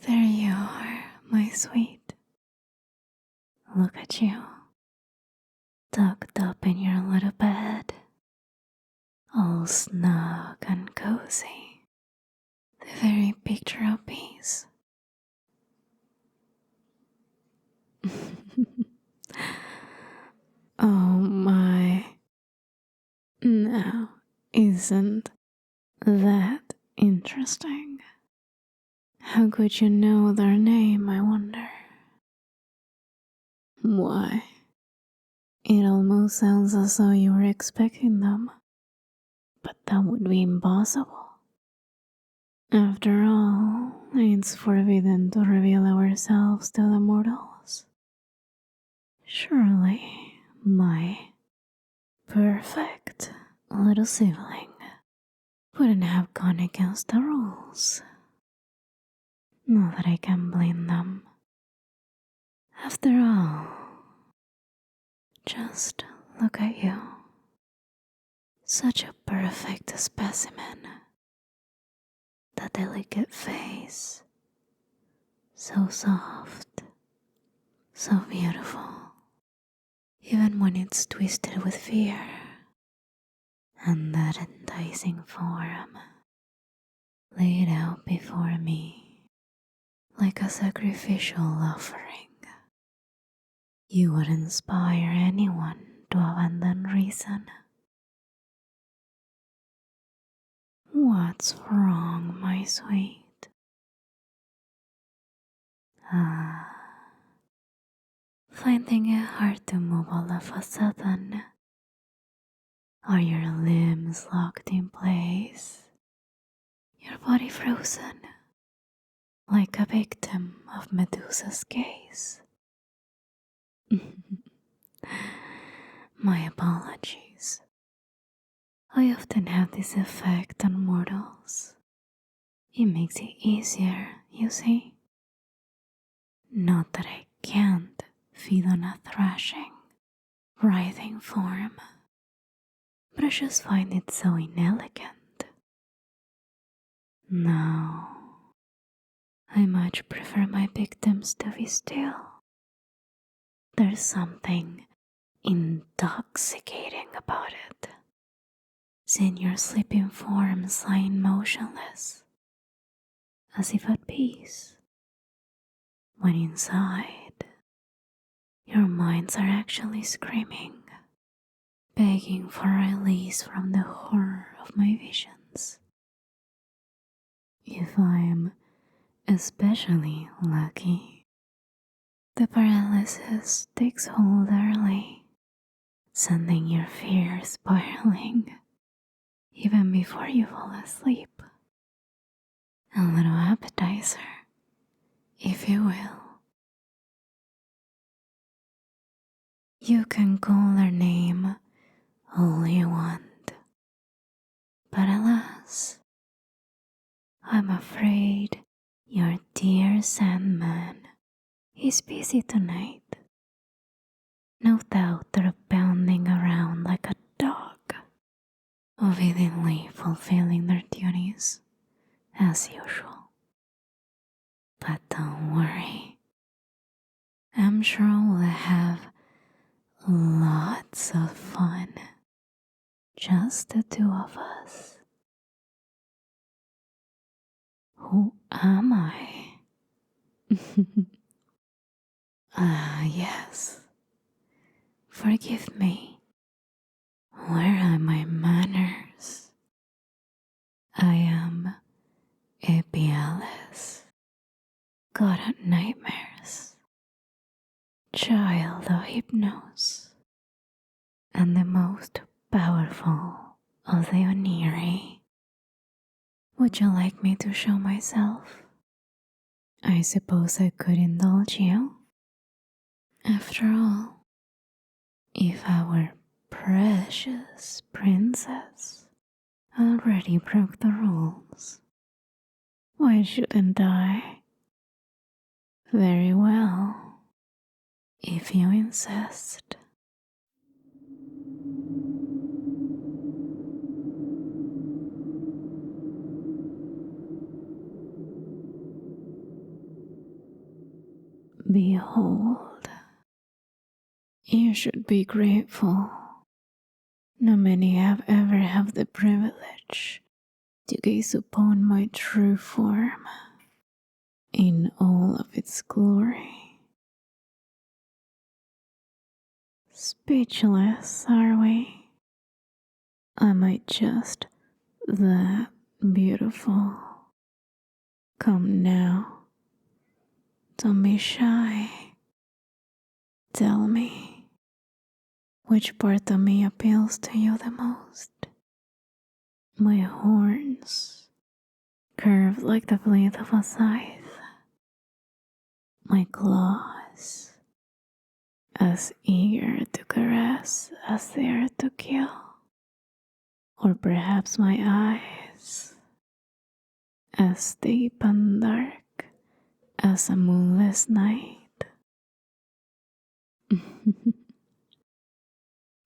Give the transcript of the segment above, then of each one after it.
There you are, my sweet. Look at you, tucked up in your little bed, all snug and cozy, the very picture of peace. Oh my. Now, isn't that interesting? How could you know their name, I wonder? Why? It almost sounds as though you were expecting them, but that would be impossible. After all, it's forbidden to reveal ourselves to the mortals. Surely, my perfect little sibling wouldn't have gone against the rules. Not that I can blame them. After all, just look at you. Such a perfect specimen. The delicate face, so soft, so beautiful, even when it's twisted with fear, and that enticing form laid out before me like a sacrificial offering. You would inspire anyone to abandon reason. What's wrong, my sweet? Finding it hard to move all of a sudden. Are your limbs locked in place? Your body frozen, like a victim of Medusa's gaze? My apologies. I often have this effect on mortals. It makes it easier, you see. Not that I can't feed on a thrashing, writhing form, but I just find it so inelegant. No, I much prefer my victims to be still. There's something intoxicating about it. Seeing your sleeping forms lying motionless, as if at peace, when inside, your minds are actually screaming, begging for release from the horror of my visions. If I'm especially lucky, the paralysis takes hold early, sending your fear spiraling even before you fall asleep. A little appetizer, if you will. You can call their name all you want, but alas, I'm afraid your dear Sandman is busy tonight. No doubt they're bounding around like a dog, obediently fulfilling their duties, as usual. But don't worry, I'm sure we'll have lots of fun, just the two of us. Who am I? Yes. Forgive me. Where are my manners? I am Epiales, god of nightmares, child of Hypnos, and the most powerful of the Yandere. Would you like me to show myself? I suppose I could indulge you. After all, if our precious princess already broke the rules, why shouldn't I? Very well, if you insist. Behold, you should be grateful. Not many have ever had the privilege to gaze upon my true form in all of its glory. Speechless, are we? Am I just that beautiful? Come now, don't be shy. Tell me, which part of me appeals to you the most? My horns, curved like the blade of a scythe. My claws, as eager to caress as they are to kill. Or perhaps my eyes, as deep and dark as a moonless night.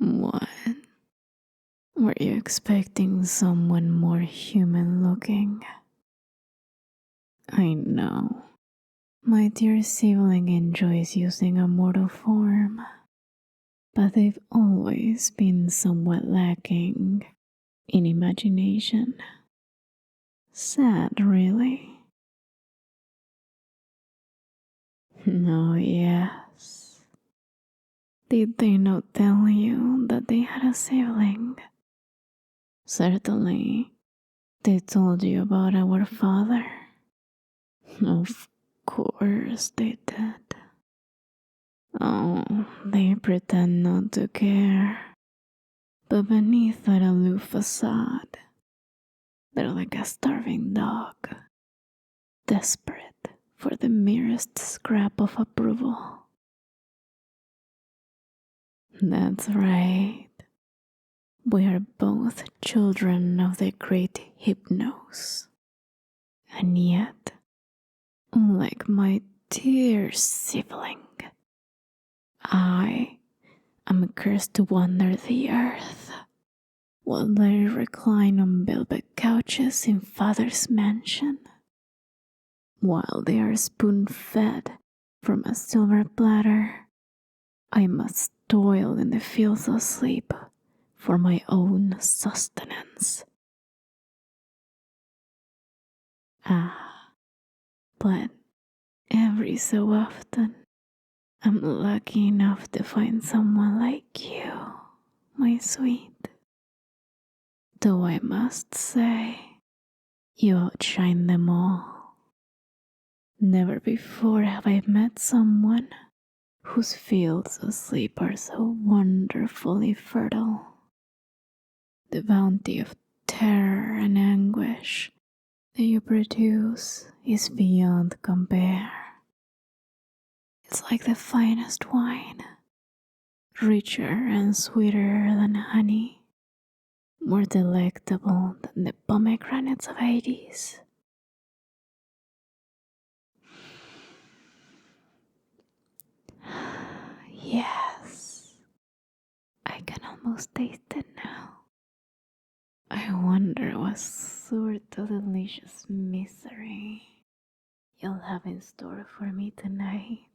What? Were you expecting someone more human looking? I know. My dear sibling enjoys using a mortal form, but they've always been somewhat lacking in imagination. Sad, really. Oh, yes. Did they not tell you that they had a sibling? Certainly, they told you about our father. Of course they did. Oh, they pretend not to care. But beneath that aloof facade, they're like a starving dog, desperate for the merest scrap of approval. That's right. We are both children of the great Hypnos. And yet, unlike my dear sibling, I am cursed to wander the earth while they recline on velvet couches in father's mansion, while they are spoon-fed from a silver platter. I must toil in the fields of sleep for my own sustenance. But every so often, I'm lucky enough to find someone like you, my sweet. Though I must say, you outshine them all. Never before have I met someone whose fields of sleep are so wonderfully fertile. The bounty of terror and anguish that you produce is beyond compare. It's like the finest wine, richer and sweeter than honey, more delectable than the pomegranates of Hades. Yes, I can almost taste it now. I wonder what sort of delicious misery you'll have in store for me tonight.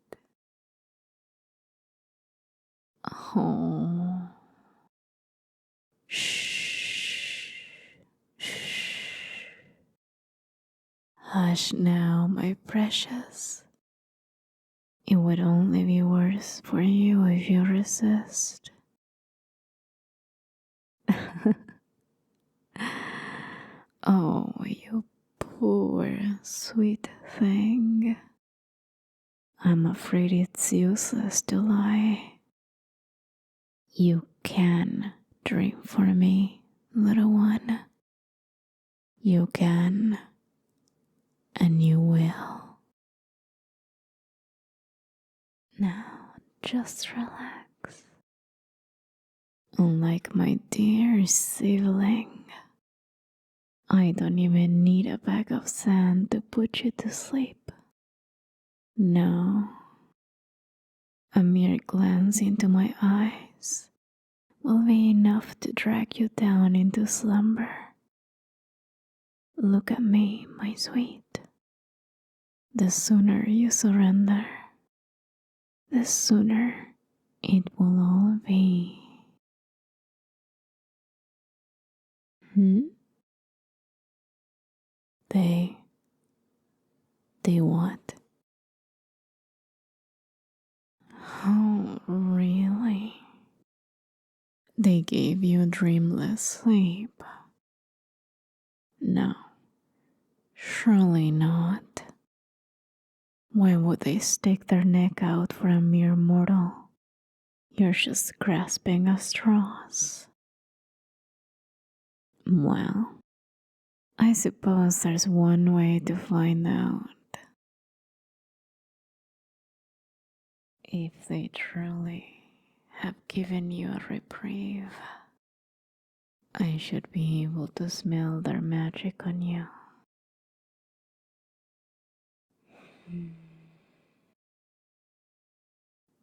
Oh, shh, shh. Hush now, my precious. It would only be worse for you if you resist. Oh, you poor sweet thing. I'm afraid it's useless to lie. You can dream for me, little one. You can, and you will. Now, just relax. Unlike my dear sibling, I don't even need a bag of sand to put you to sleep. No, a mere glance into my eyes will be enough to drag you down into slumber. Look at me, my sweet. The sooner you surrender, the sooner it will all be. They what? Oh, really? They gave you dreamless sleep? No, surely not. Why would they stick their neck out for a mere mortal? You're just grasping at straws. Well, I suppose there's one way to find out. If they truly have given you a reprieve, I should be able to smell their magic on you.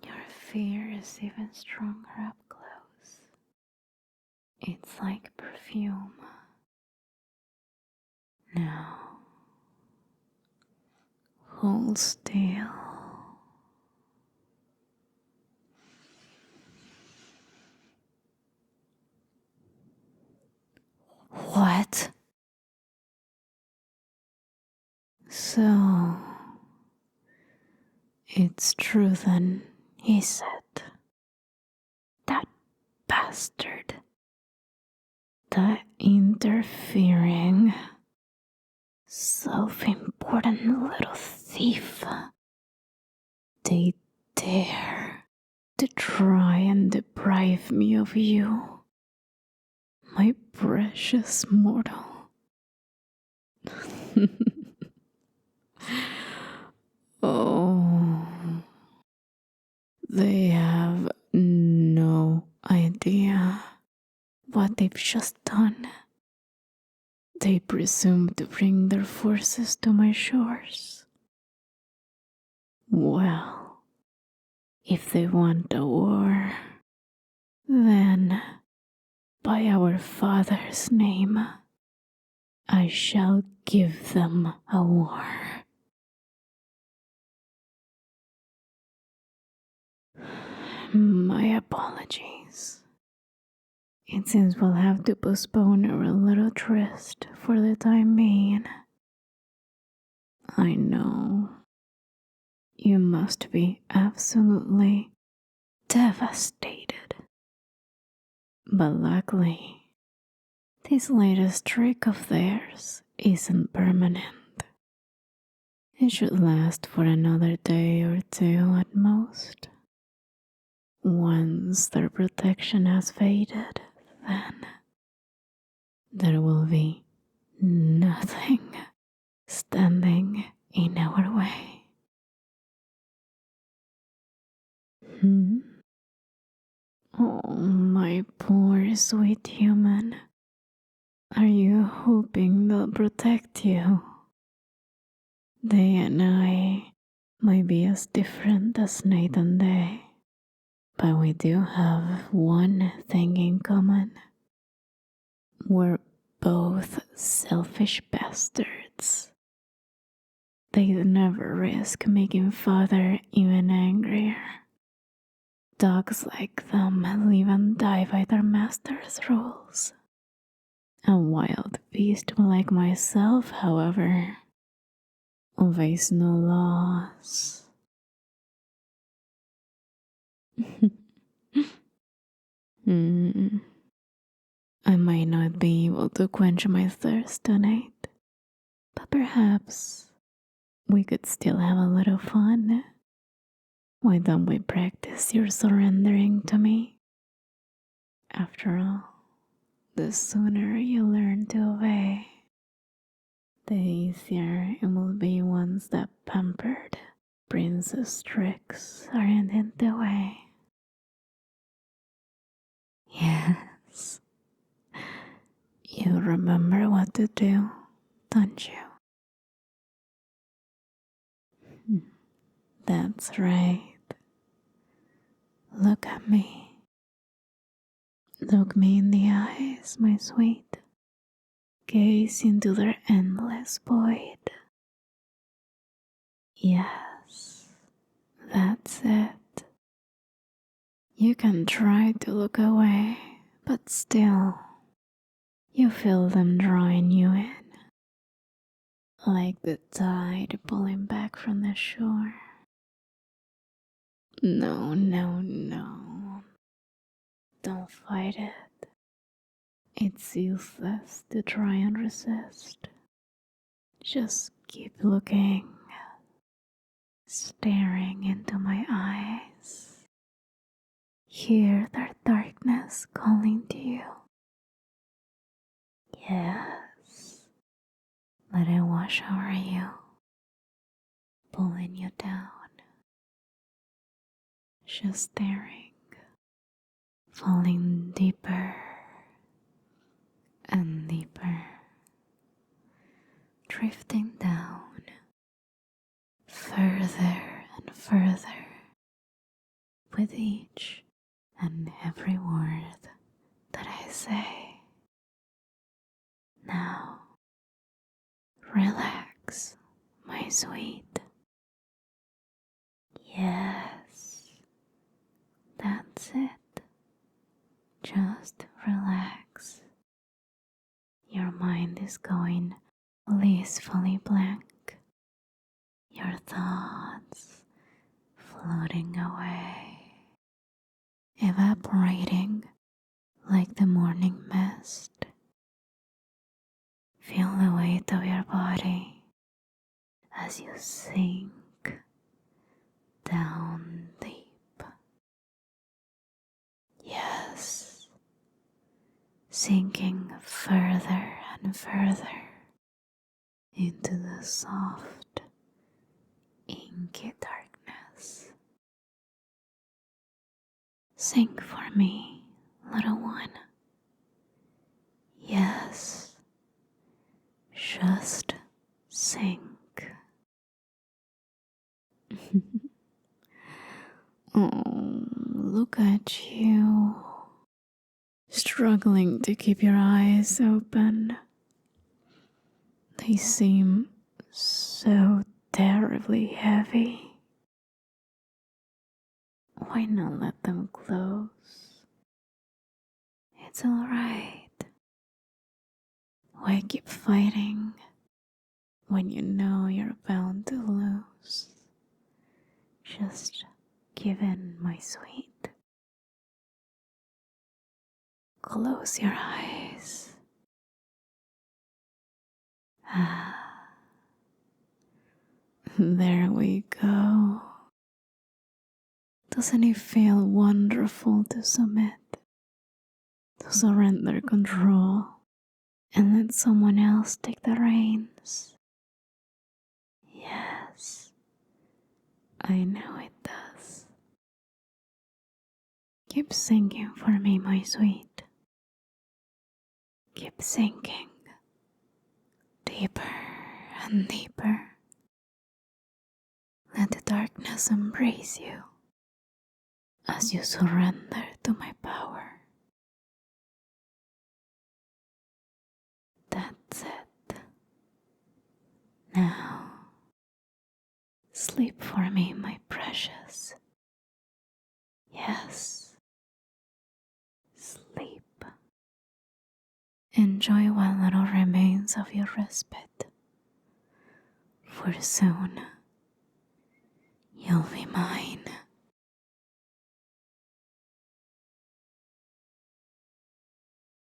Your fear is even stronger up close. It's like perfume. Now, hold still. What? So, it's true then, he said. That bastard. The interfering, self-important little thief. They dare to try and deprive me of you, my precious mortal. Oh, they have no idea what they've just done. They presume to bring their forces to my shores. Well, if they want a war, then, by our Father's name, I shall give them a war. My apologies. It seems we'll have to postpone our little tryst for the time being. I know. You must be absolutely devastated. But luckily, this latest trick of theirs isn't permanent. It should last for another day or two at most. Once their protection has faded, then there will be nothing standing in our way. Oh, my poor sweet human. Are you hoping they'll protect you? They and I might be as different as night and day, but we do have one thing in common. We're both selfish bastards. They'd never risk making Father even angrier. Dogs like them live and die by their master's rules. A wild beast like myself, however, obeys no laws. I might not be able to quench my thirst tonight, but perhaps we could still have a little fun. Why don't we practice your surrendering to me? After all, the sooner you learn to obey, the easier it will be once that pampered princess tricks aren't in the way. Yes, you remember what to do, don't you? That's right. Look at me. Look me in the eyes, my sweet. Gaze into their endless void. Yes, that's it. You can try to look away, but still, you feel them drawing you in, like the tide pulling back from the shore. No, no, no. Don't fight it. It's useless to try and resist. Just keep looking, staring into my eyes. Hear their darkness calling to you. Yes, let it wash over you, pulling you down. Just staring, falling deeper and deeper, drifting down, further and further, with each and every word that I say. Now, relax, my sweet. Yes, that's it. Just relax. Your mind is going blissfully blank. Your thoughts floating away, evaporating like the morning mist. Feel the weight of your body as you sink down deep. Yes, sinking further and further into the soft, inky darkness. Sink for me, little one. Yes, just sink. Oh, look at you, struggling to keep your eyes open. They seem so terribly heavy. Why not let them close? It's alright. Why keep fighting when you know you're bound to lose? Just give in, my sweet. Close your eyes. There we go. Doesn't it feel wonderful to submit? To surrender control and let someone else take the reins? Yes, I know it does. Keep singing for me, my sweet. Keep sinking deeper and deeper. Let the darkness embrace you as you surrender to my power. That's it. Now, sleep for me, my precious. Yes, sleep. Enjoy what little remains of your respite, for soon